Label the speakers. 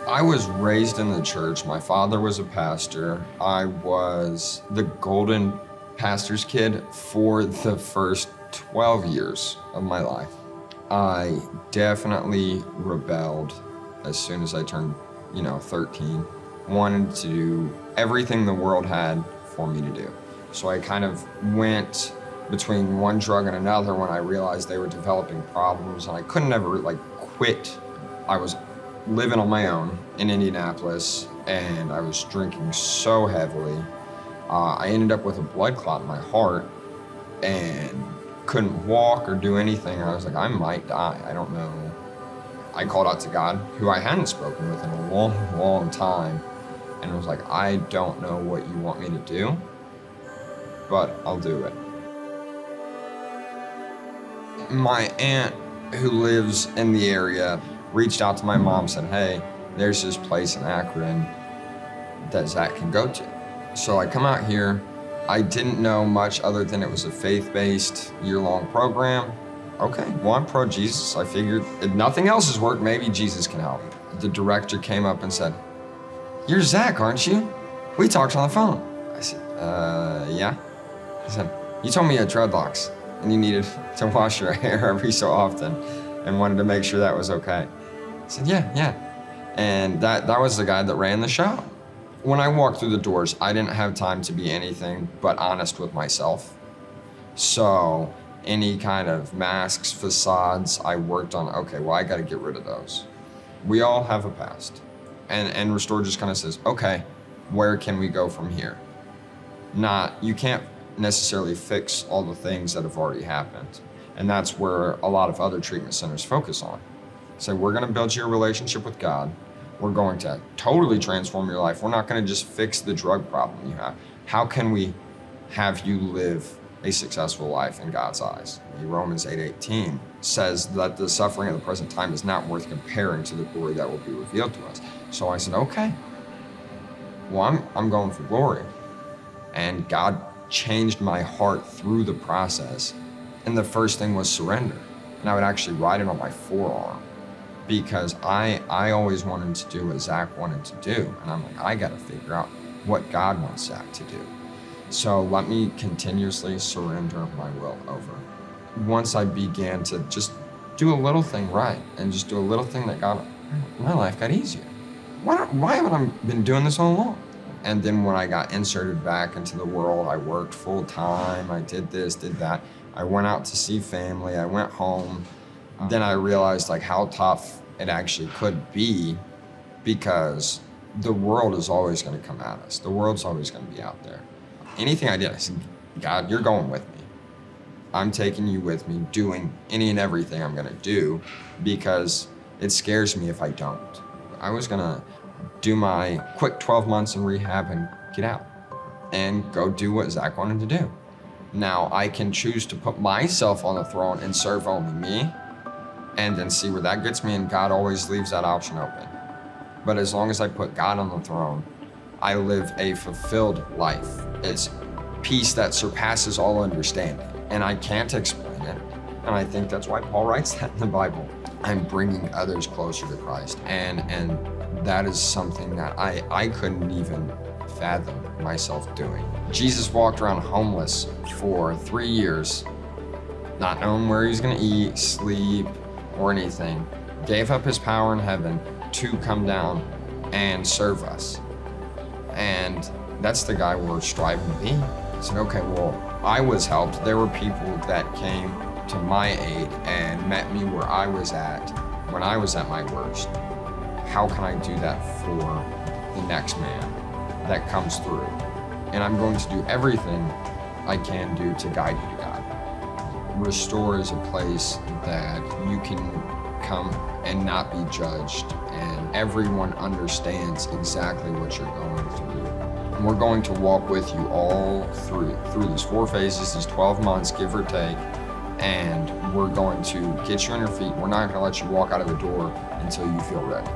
Speaker 1: I was raised in the church. My father was a pastor. I was the golden pastor's kid for the first 12 years of my life. I definitely rebelled as soon as I turned, 13. Wanted to do everything the world had for me to do. So I kind of went between one drug and another when I realized they were developing problems, and I couldn't ever quit. I was living on my own in Indianapolis, and I was drinking so heavily. I ended up with a blood clot in my heart and couldn't walk or do anything. I was like, I might die. I don't know. I called out to God, who I hadn't spoken with in a long, long time, and was like, I don't know what you want me to do, but I'll do it. My aunt, who lives in the area, reached out to my mom, said, hey, there's this place in Akron that Zach can go to. So I come out here. I didn't know much other than it was a faith-based year-long program. Okay, well, I'm pro-Jesus. I figured if nothing else has worked, maybe Jesus can help. The director came up and said, you're Zach, aren't you? We talked on the phone. I said, yeah. He said, you told me you had dreadlocks and you needed to wash your hair every so often and wanted to make sure that was okay. I said, yeah. And that was the guy that ran the show. When I walked through the doors, I didn't have time to be anything but honest with myself. So any kind of masks, facades, I worked on, okay, well, I gotta get rid of those. We all have a past. And Restore just kind of says, okay, where can we go from here? You can't necessarily fix all the things that have already happened. And that's where a lot of other treatment centers focus on. So we're gonna build your relationship with God. We're going to totally transform your life. We're not gonna just fix the drug problem you have. How can we have you live a successful life in God's eyes? Romans 8:18 says that the suffering of the present time is not worth comparing to the glory that will be revealed to us. So I said, okay, well, I'm going for glory. And God changed my heart through the process. And the first thing was surrender. And I would actually write it on my forearm because I always wanted to do what Zach wanted to do. And I'm like, I got to figure out what God wants Zach to do. So let me continuously surrender my will over. Once I began to just do a little thing right and just do a little thing that my life got easier. Why haven't I been doing this all along? And then when I got inserted back into the world, I worked full time. I did this, did that. I went out to see family. I went home. Then I realized how tough it actually could be because the world is always going to come at us. The world's always going to be out there. Anything I did, I said, God, you're going with me. I'm taking you with me, doing any and everything I'm going to do because it scares me if I don't. I was going to do my quick 12 months in rehab and get out and go do what Zach wanted to do. Now I can choose to put myself on the throne and serve only me and then see where that gets me, and God always leaves that option open. But as long as I put God on the throne, I live a fulfilled life. It's peace that surpasses all understanding, and I can't explain it. And I think that's why Paul writes that in the Bible. I'm bringing others closer to Christ, and that is something that I couldn't even fathom myself doing. Jesus walked around homeless for 3 years, not knowing where he was gonna eat, sleep, or anything. Gave up his power in heaven to come down and serve us. And that's the guy we're striving to be. I said, okay, well, I was helped. There were people that came to my aid and met me where I was at when I was at my worst. How can I do that for the next man that comes through? And I'm going to do everything I can do to guide you to God. Restore is a place that you can come and not be judged, and everyone understands exactly what you're going through. And we're going to walk with you all through these 4 phases, these 12 months, give or take, and we're going to get you on your feet. We're not going to let you walk out of the door until you feel ready.